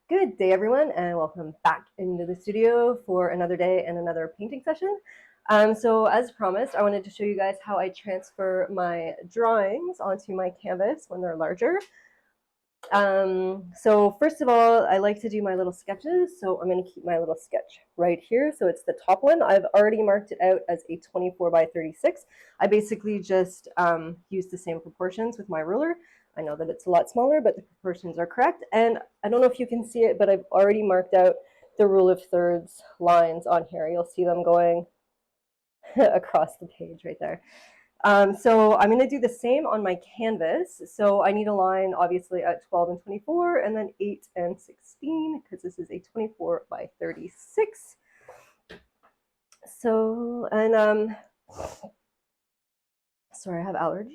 Good day, everyone, and welcome back into the studio for another day and another painting session. So as promised, I wanted to show you guys how I transfer my drawings onto my canvas when they're larger. So first of all, I like to do my little sketches, so I'm going to keep my little sketch right here. So it's the top one. I've already marked it out as a 24 by 36. I basically just use the same proportions with my ruler. I know that it's a lot smaller, but the proportions are correct. And I don't know if you can see it, but I've already marked out the rule of thirds lines on here. You'll see them going across the page right there. So I'm going to do the same on my canvas. So I need a line obviously at 12 and 24 and then 8 and 16 because this is a 24 by 36. So, and sorry, I have allergies.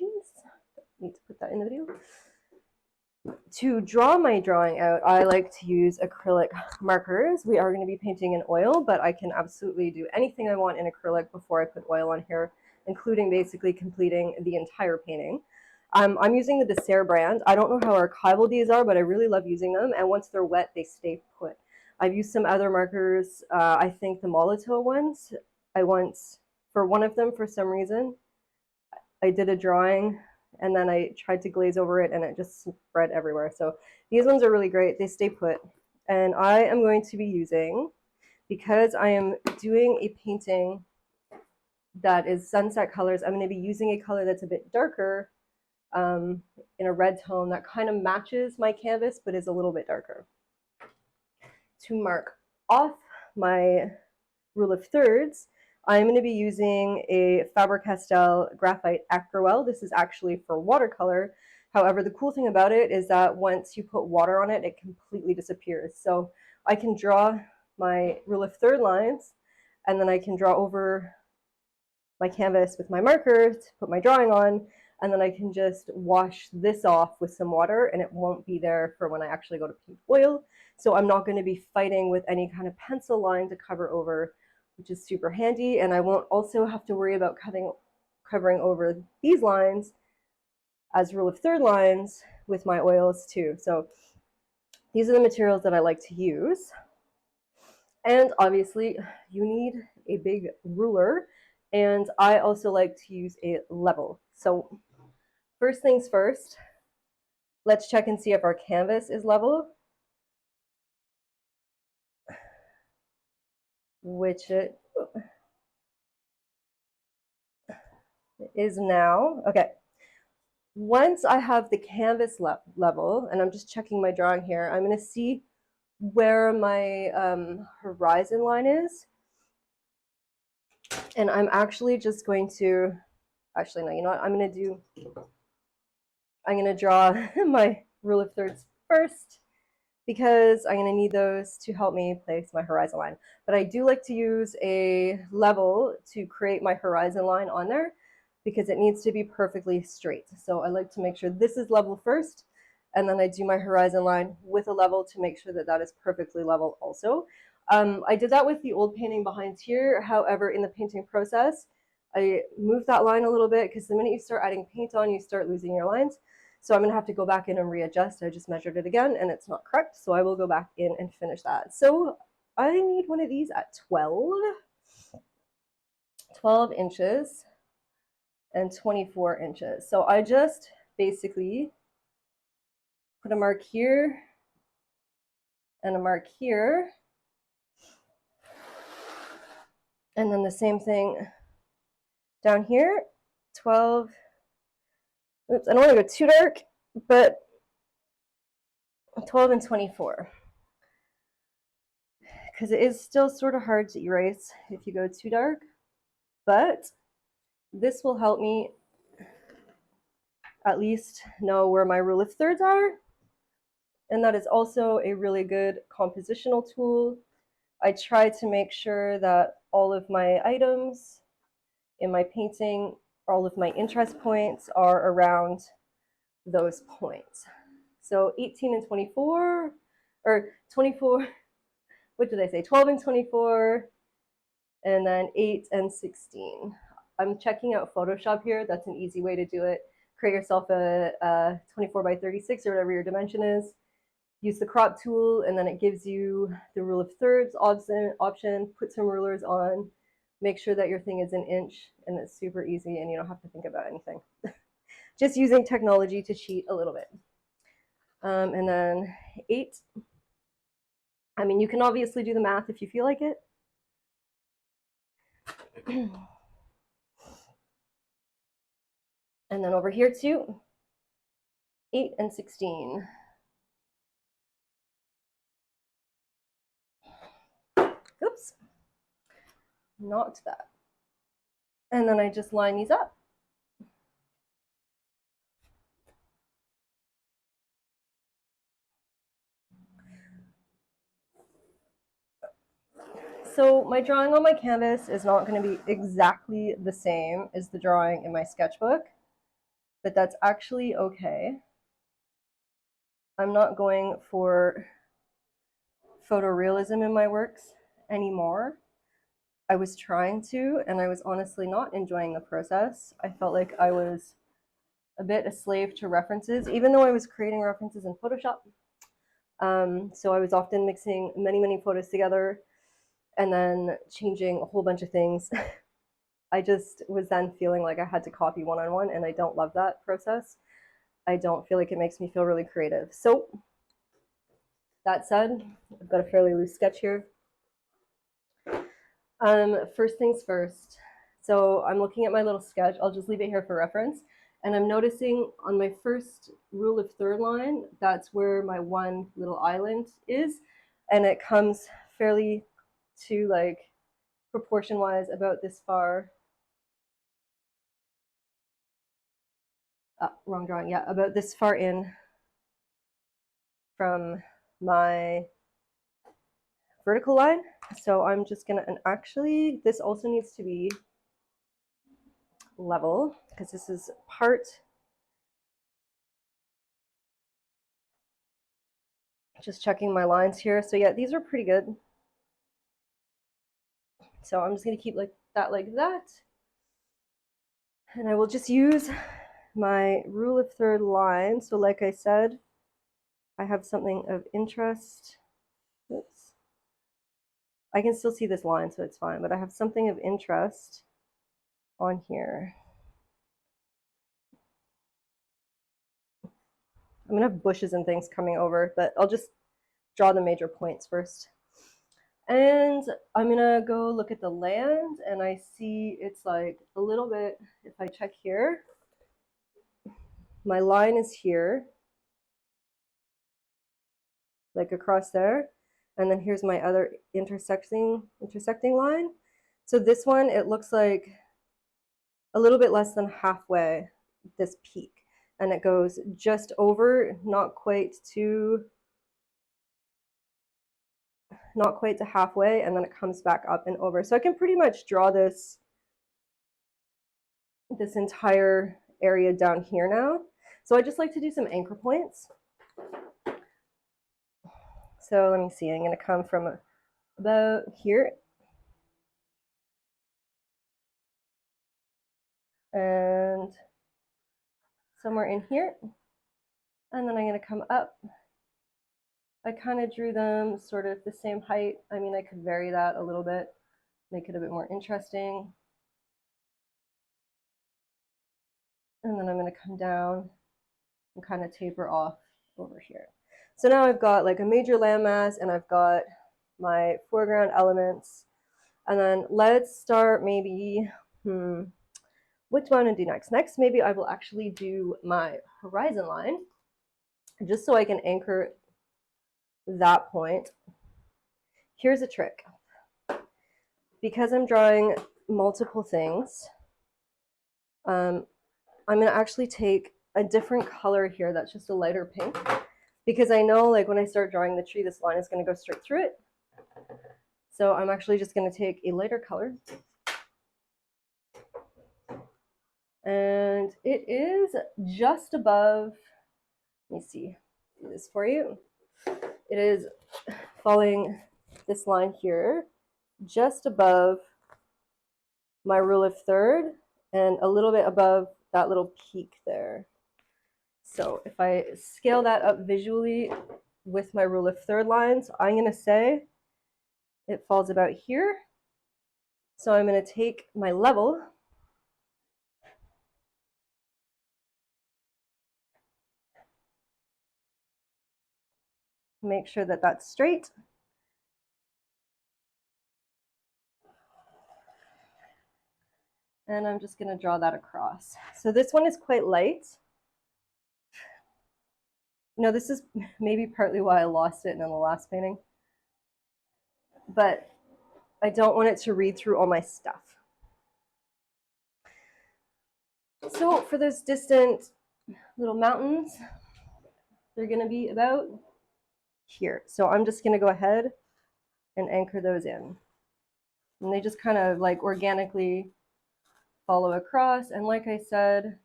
Need to put that in the video. To draw my drawing out, I like to use acrylic markers. We are going to be painting in oil, but I can absolutely do anything I want in acrylic before I put oil on here, including basically completing the entire painting. I'm using the Dessert brand. I don't know how archival these are, but I really love using them, and once they're wet, they stay put. I've used some other markers, I think the Molotow ones. I once, for one of them, for some reason, I did a drawing and then I tried to glaze over it and it just spread everywhere. So these ones are really great. They stay put. And I am going to be using, because I am doing a painting that is sunset colors, I'm going to be using a color that's a bit darker in a red tone that kind of matches my canvas but is a little bit darker. To mark off my rule of thirds, I'm going to be using a Faber-Castell Graphite Aquarelle. This is actually for watercolor. However, the cool thing about it is that once you put water on it, it completely disappears. So I can draw my rule of third lines, and then I can draw over my canvas with my marker to put my drawing on, and then I can just wash this off with some water and it won't be there for when I actually go to paint oil. So I'm not going to be fighting with any kind of pencil line to cover over, which is super handy. And I won't also have to worry about covering over these lines as rule of third lines with my oils too. So these are the materials that I like to use. And obviously you need a big ruler, and I also like to use a level. So first things first, let's check and see if our canvas is level, which it is now. Okay. Once I have the canvas level, and I'm just checking my drawing here, I'm going to see where my horizon line is. And I'm actually just going to, actually, no, you know what? I'm going to draw my rule of thirds first, because I'm going to need those to help me place my horizon line. But I do like to use a level to create my horizon line on there because it needs to be perfectly straight. So I like to make sure this is level first, and then I do my horizon line with a level to make sure that that is perfectly level also. I did that with the old painting behind here. However, in the painting process, I moved that line a little bit because the minute you start adding paint on, you start losing your lines. So I'm going to have to go back in and readjust. I just measured it again and it's not correct. So I will go back in and finish that. So I need one of these at 12 inches and 24 inches. So I just basically put a mark here and a mark here. And then the same thing down here, 12. Oops, I don't want to go too dark, but 12 and 24. Because it is still sort of hard to erase if you go too dark, but this will help me at least know where my rule of thirds are. And that is also a really good compositional tool. I try to make sure that all of my items in my painting, all of my interest points are around those points. So 18 and 24, or 24, what did I say? 12 and 24, and then 8 and 16. I'm checking out Photoshop here. That's an easy way to do it. Create yourself a 24 by 36 or whatever your dimension is. use the crop tool, and then it gives you the rule of thirds option. Put some rulers on, make sure that your thing is an inch, and it's super easy and you don't have to think about anything. Just using technology to cheat a little bit. And then 8. I mean, you can obviously do the math if you feel like it. And then over here too, 8 and 16. Oops, not that. And then I just line these up. So my drawing on my canvas is not going to be exactly the same as the drawing in my sketchbook, but that's actually okay. I'm not going for photorealism in my works anymore. I was trying to, and I was honestly not enjoying the process. I felt like I was a bit a slave to references, even though I was creating references in Photoshop. So I was often mixing many photos together and then changing a whole bunch of things. I just was then feeling like I had to copy one-on-one, and I don't love that process. I don't feel like it makes me feel really creative. So that said, I've got a fairly loose sketch here. First things first. So I'm looking at my little sketch. I'll just leave it here for reference. And I'm noticing on my first rule of third line, that's where my one little island is. And it comes fairly to, like, proportion-wise about this far. Wrong drawing. Yeah, about this far in from my vertical line. So I'm just gonna, and actually this also needs to be level because this is part, just checking my lines here. So yeah, these are pretty good. So I'm just gonna keep like that. And I will just use my rule of third line. So like I said, I have something of interest. Oops. I can still see this line, so it's fine, but I have something of interest on here. I'm gonna have bushes and things coming over, but I'll just draw the major points first. And I'm gonna go look at the land, and I see it's like a little bit, if I check here, my line is here, like across there, and then here's my other intersecting line. So this one, it looks like a little bit less than halfway, this peak, and it goes just over, not quite to halfway, and then it comes back up and over. So I can pretty much draw this entire area down here now. So I just like to do some anchor points. So let me see, I'm going to come from about here and somewhere in here, and then I'm going to come up. I kind of drew them sort of the same height. I mean, I could vary that a little bit, make it a bit more interesting. And then I'm going to come down and kind of taper off over here. So now I've got like a major landmass, and I've got my foreground elements. And then let's start maybe, which one to do next? Next, maybe I will actually do my horizon line, just so I can anchor that point. Here's a trick. Because I'm drawing multiple things, I'm going to actually take a different color here that's just a lighter pink, because I know, like, when I start drawing the tree, this line is going to go straight through it. So I'm actually just going to take a lighter color. And it is just above, let me see, do this for you. It is following this line here, just above my rule of third and a little bit above that little peak there. So if I scale that up visually, with my rule of third lines, I'm going to say it falls about here. So I'm going to take my level, make sure that that's straight. And I'm just going to draw that across. So this one is quite light. You know, this is maybe partly why I lost it in the last painting. But I don't want it to read through all my stuff. So for those distant little mountains, they're going to be about here. So I'm just going to go ahead and anchor those in. And they just kind of like organically follow across. And like I said,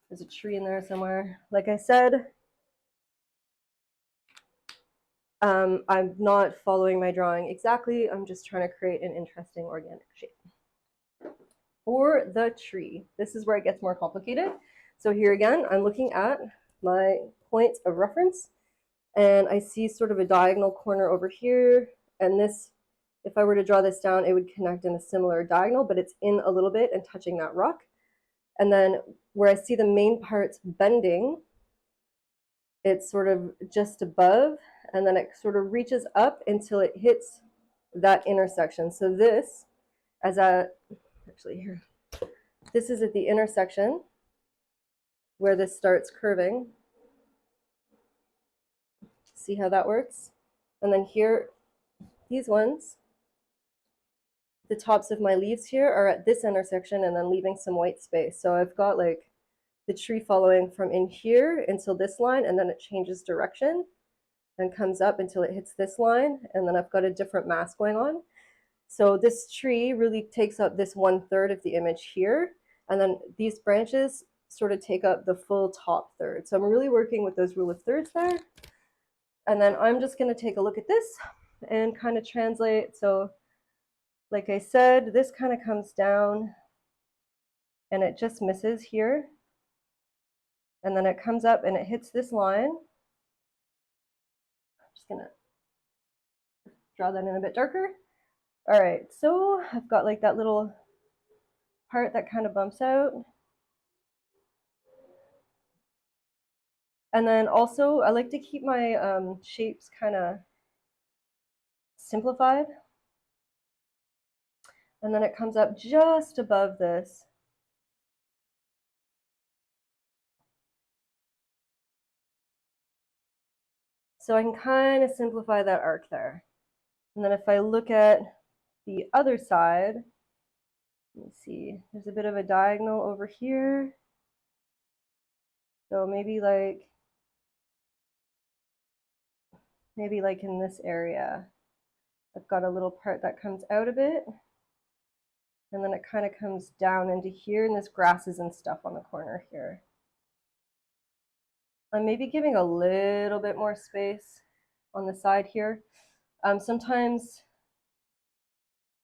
there's a tree in there somewhere. Like I said, I'm not following my drawing exactly. I'm just trying to create an interesting organic shape. For the tree, this is where it gets more complicated. So here again, I'm looking at my points of reference, and I see sort of a diagonal corner over here. And this, if I were to draw this down, it would connect in a similar diagonal, but it's in a little bit and touching that rock. And then where I see the main parts bending, it's sort of just above, and then it sort of reaches up until it hits that intersection. So this, as a, actually here, this is at the intersection where this starts curving. See how that works? And then here, these ones, the tops of my leaves here are at this intersection and then leaving some white space. So I've got like the tree following from in here until this line, and then it changes direction and comes up until it hits this line, and then I've got a different mass going on. So this tree really takes up this 1/3 of the image here, and then these branches sort of take up the full top third. So I'm really working with those rule of thirds there. And then I'm just going to take a look at this and kind of translate. So like I said, this kind of comes down and it just misses here. And then it comes up and it hits this line. I'm just going to draw that in a bit darker. All right, so I've got like that little part that kind of bumps out. And then also I like to keep my shapes kind of simplified. And then it comes up just above this. So I can kind of simplify that arc there. And then if I look at the other side, let me see, there's a bit of a diagonal over here. So maybe like in this area, I've got a little part that comes out a bit, and then it kind of comes down into here, and there's grasses and stuff on the corner here. I'm maybe giving a little bit more space on the side here. Sometimes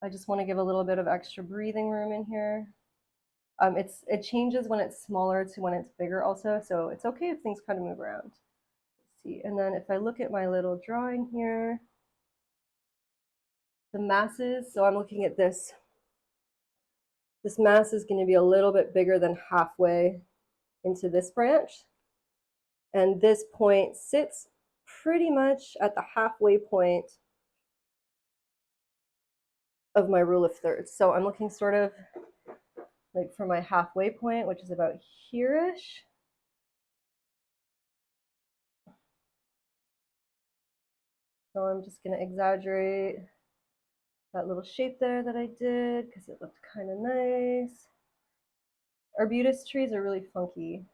I just want to give a little bit of extra breathing room in here. It changes when it's smaller to when it's bigger also, so it's okay if things kind of move around. Let's see, and then if I look at my little drawing here, the masses, so I'm looking at this. This mass is going to be a little bit bigger than halfway into this branch. And this point sits pretty much at the halfway point of my rule of thirds. So I'm looking sort of like for my halfway point, which is about here-ish. So I'm just going to exaggerate that little shape there that I did because it looked kind of nice. Arbutus trees are really funky.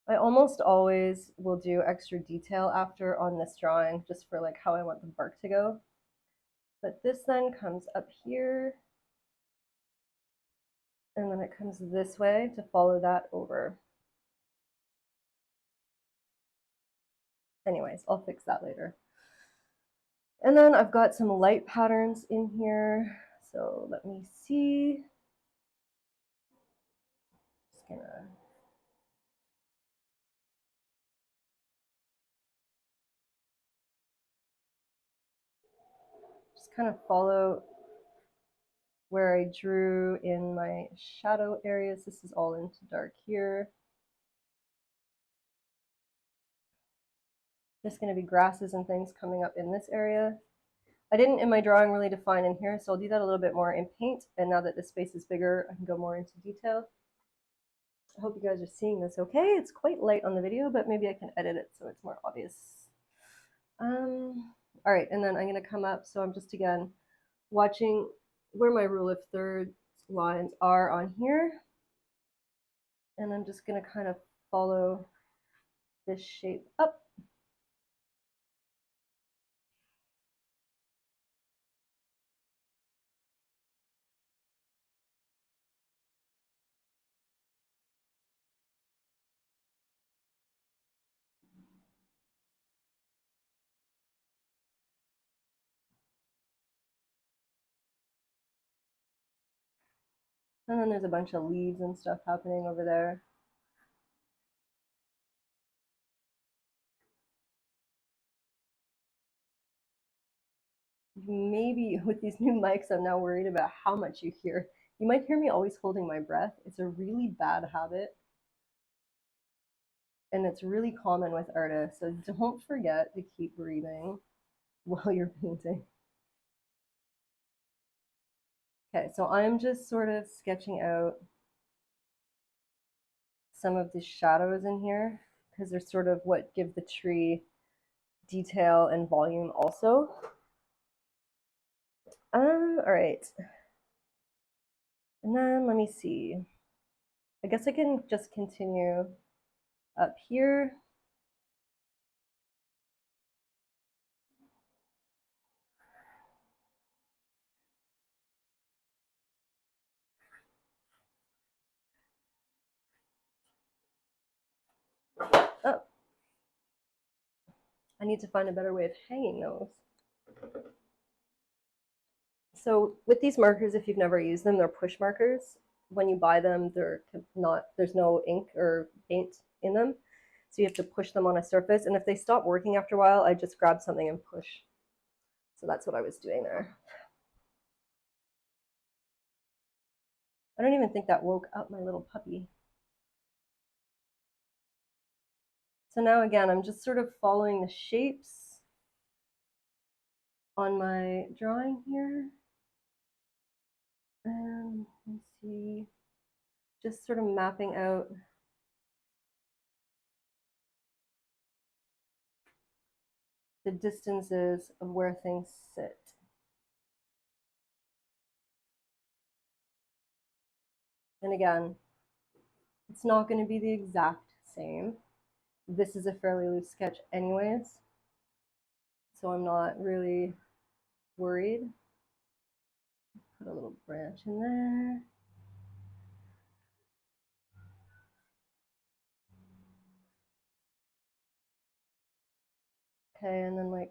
I almost always will do extra detail after on this drawing just for like how I want the bark to go. But this then comes up here, and then it comes this way to follow that over. Anyways, I'll fix that later. And then I've got some light patterns in here. So let me see. Just gonna kind of follow where I drew in my shadow areas. This is all into dark here. Just going to be grasses and things coming up in this area. I didn't in my drawing really define in here, so I'll do that a little bit more in paint. And now that the space is bigger, I can go more into detail. I hope you guys are seeing this okay. It's quite light on the video, but maybe I can edit it so it's more obvious. All right, and then I'm going to come up. So I'm just, again, watching where my rule of thirds lines are on here. And I'm just going to kind of follow this shape up. And then there's a bunch of leaves and stuff happening over there. Maybe with these new mics, I'm now worried about how much you hear. You might hear me always holding my breath. It's a really bad habit. And it's really common with artists. So don't forget to keep breathing while you're painting. Okay, so I'm just sort of sketching out some of the shadows in here because they're sort of what give the tree detail and volume also. All right. And then let me see. I guess I can just continue up here. Oh, I need to find a better way of hanging those. So with these markers, if you've never used them, they're push markers. When you buy them, there's no ink or paint in them. So you have to push them on a surface. And if they stop working after a while, I just grab something and push. So that's what I was doing there. I don't even think that woke up my little puppy. So now again, I'm just sort of following the shapes on my drawing here. And let's see, just sort of mapping out the distances of where things sit. And again, it's not going to be the exact same. This is a fairly loose sketch anyways, so I'm not really worried. Put a little branch in there. Okay, and then like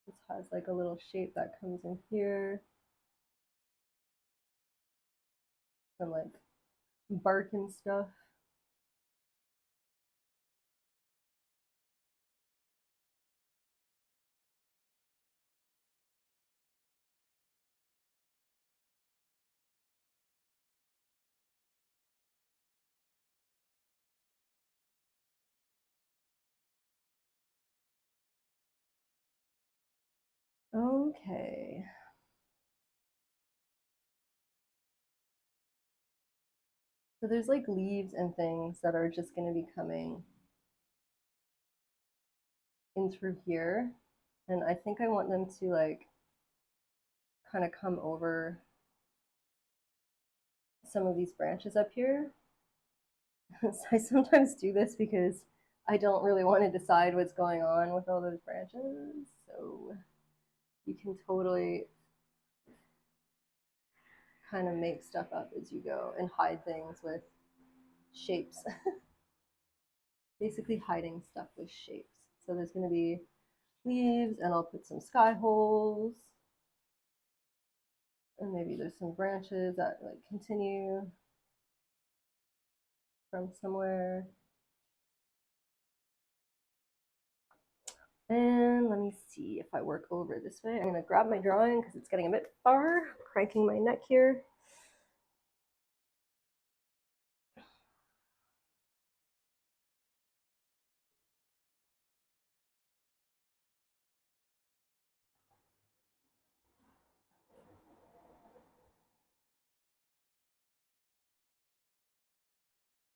this has like a little shape that comes in here. And like bark and stuff. Okay. So there's like leaves and things that are just going to be coming in through here. And I think I want them to like kind of come over some of these branches up here. So I sometimes do this because I don't really want to decide what's going on with all those branches. So you can totally kind of make stuff up as you go and hide things with shapes. basically hiding stuff with shapes. So there's going to be leaves, and I'll put some sky holes, and maybe there's some branches that like continue from somewhere. And let me see if I work over this way. I'm going to grab my drawing because it's getting a bit far, cranking my neck here.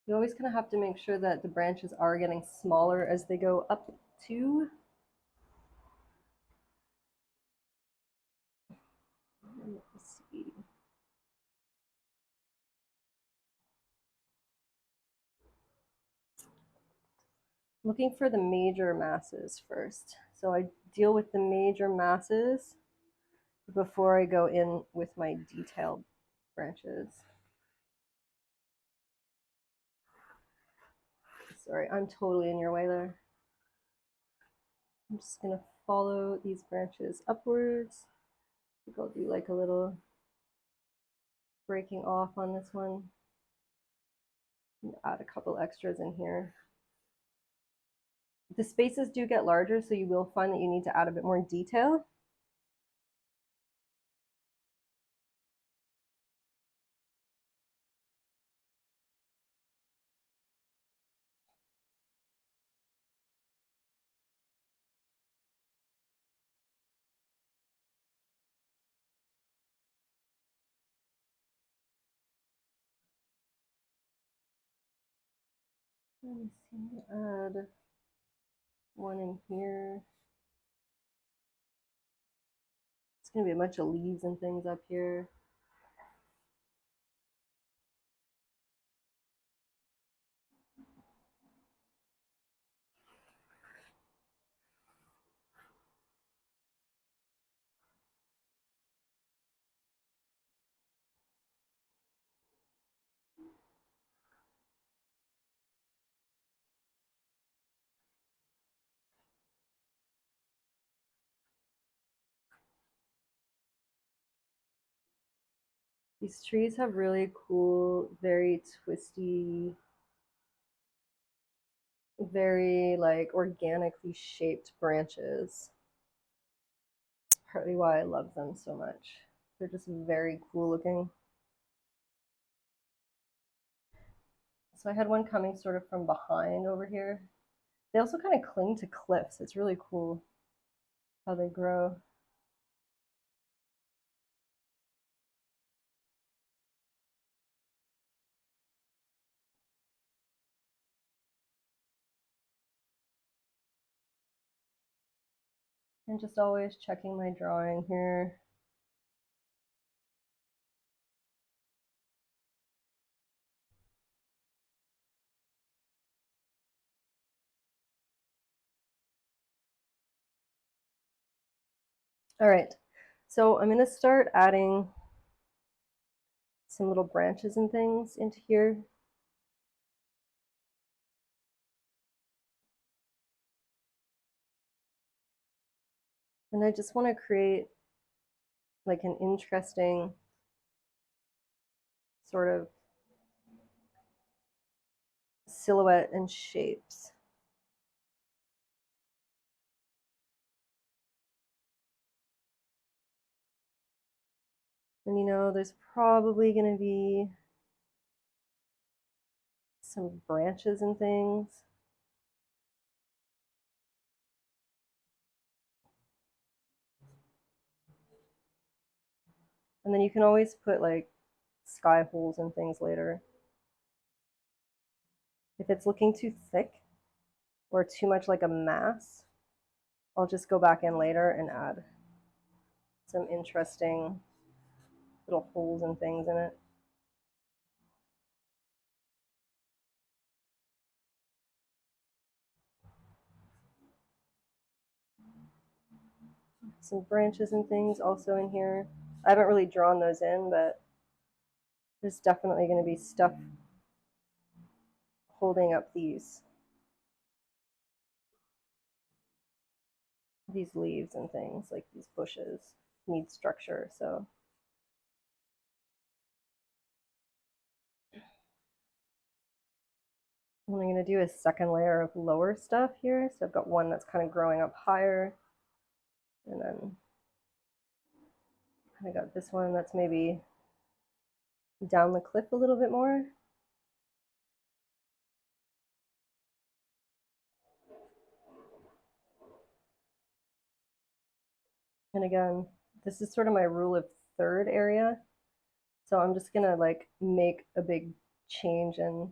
You always kind of have to make sure that the branches are getting smaller as they go up too. Let's see. Looking for the major masses first. So I deal with the major masses before I go in with my detailed branches. Sorry, I'm totally in your way there. I'm just gonna follow these branches upwards. I think I'll do like a little breaking off on this one. And add a couple extras in here. The spaces do get larger, so you will find that you need to add a bit more detail. Let me see, add one in here. It's gonna be a bunch of leaves and things up here. These trees have really cool, very twisty, very like organically shaped branches. That's partly why I love them so much. They're just very cool looking. So I had one coming sort of from behind over here. They also kind of cling to cliffs. It's really cool how they grow. And just always checking my drawing here. All right, so I'm gonna start adding some little branches and things into here. And I just want to create like an interesting sort of silhouette and shapes. And you know, there's probably going to be some branches and things. And then you can always put like sky holes and things later. If it's looking too thick or too much like a mass, I'll just go back in later and add some interesting little holes and things in it. Some branches and things also in here. I haven't really drawn those in, but there's definitely going to be stuff holding up these. these leaves and things, like these bushes, need structure. So what I'm going to do is second layer of lower stuff here. So I've got one that's kind of growing up higher, and then I got this one that's maybe down the cliff a little bit more. And again, this is sort of my rule of third area. So I'm just gonna like make a big change in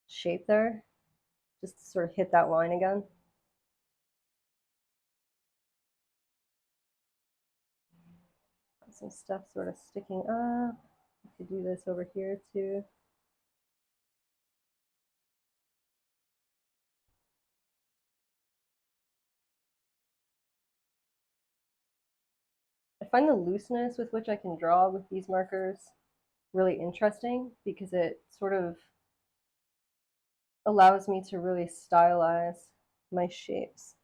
shape there, just to sort of hit that line again. Some stuff sort of sticking up. I could do this over here too. I find the looseness with which I can draw with these markers really interesting because it sort of allows me to really stylize my shapes.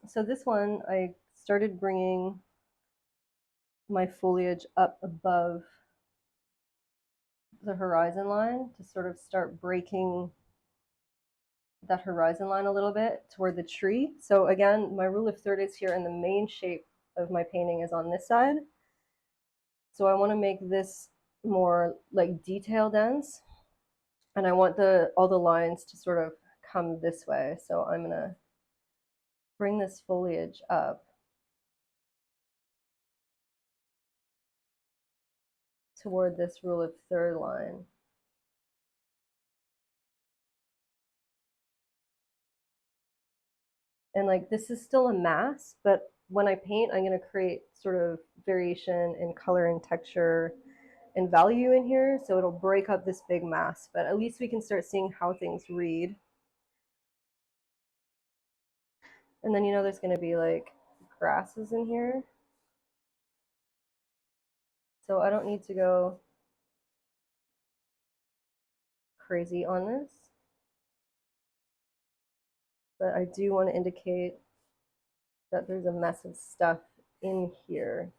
So this one, I started bringing my foliage up above the horizon line to sort of start breaking that horizon line a little bit toward the tree. So again, my rule of third is here, and the main shape of my painting is on this side. So I want to make this more like detail dense, and I want all the lines to sort of come this way. So I'm gonna bring this foliage up toward this rule of third line. And like this is still a mass, but when I paint, I'm going to create sort of variation in color and texture and value in here. So it'll break up this big mass, but at least we can start seeing how things read. And then, you know, there's going to be like grasses in here. So I don't need to go crazy on this, but I do want to indicate that there's a mess of stuff in here.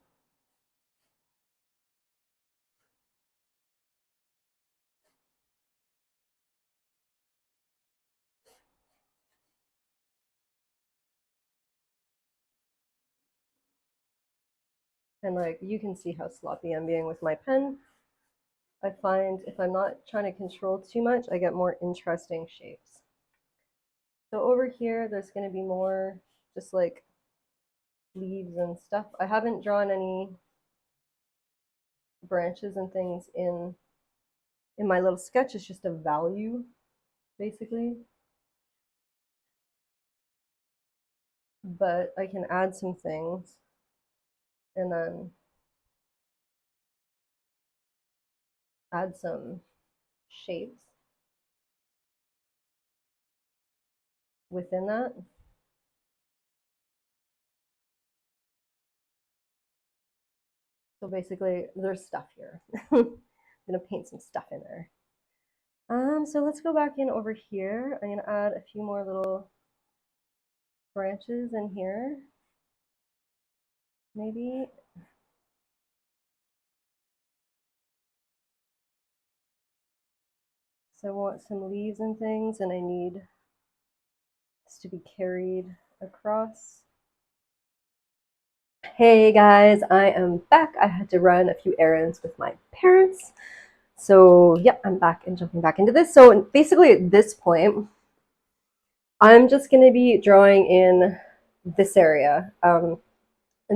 And like you can see how sloppy I'm being with my pen. I find if I'm not trying to control too much, I get more interesting shapes. So over here, there's going to be more just like leaves and stuff. I haven't drawn any branches and things in my little sketch. It's just a value, basically. But I can add some things and then add some shapes within that. So basically, there's stuff here. I'm gonna paint some stuff in there. So let's go back in over here. I'm gonna add a few more little branches in here, maybe. So I want some leaves and things, and I need this to be carried across. Hey guys, I am back. I had to run a few errands with my parents. So yep, I'm back and jumping back into this. So basically at this point, I'm just going to be drawing in this area and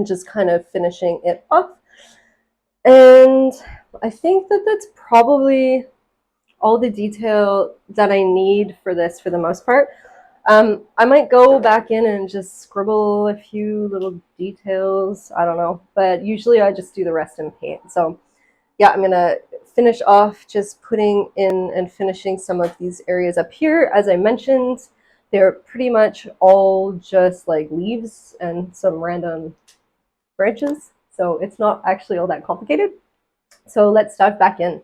just kind of finishing it off. And I think that that's probably all the detail that I need for this for the most part. I might go back in and just scribble a few little details. I don't know, but usually I just do the rest in paint. So yeah, I'm gonna finish off just putting in and finishing some of these areas up here. As I mentioned, they're pretty much all just like leaves and some random branches. So it's not actually all that complicated. So let's dive back in.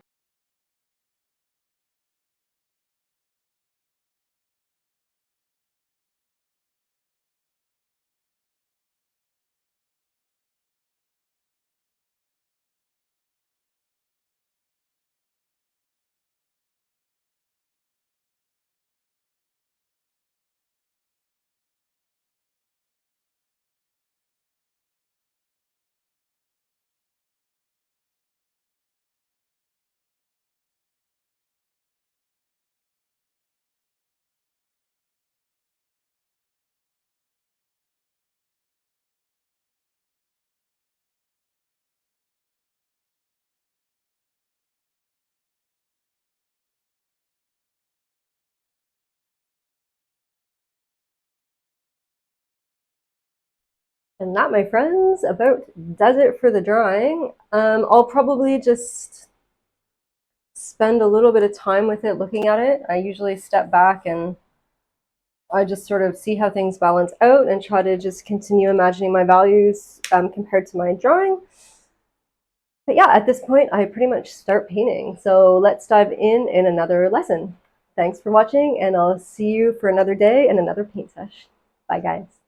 And that, my friends, about does it for the drawing. I'll probably just spend a little bit of time with it, looking at it. I usually step back and I just sort of see how things balance out and try to just continue imagining my values compared to my drawing. But yeah, at this point, I pretty much start painting. So let's dive in another lesson. Thanks for watching, and I'll see you for another day and another paint sesh. Bye, guys.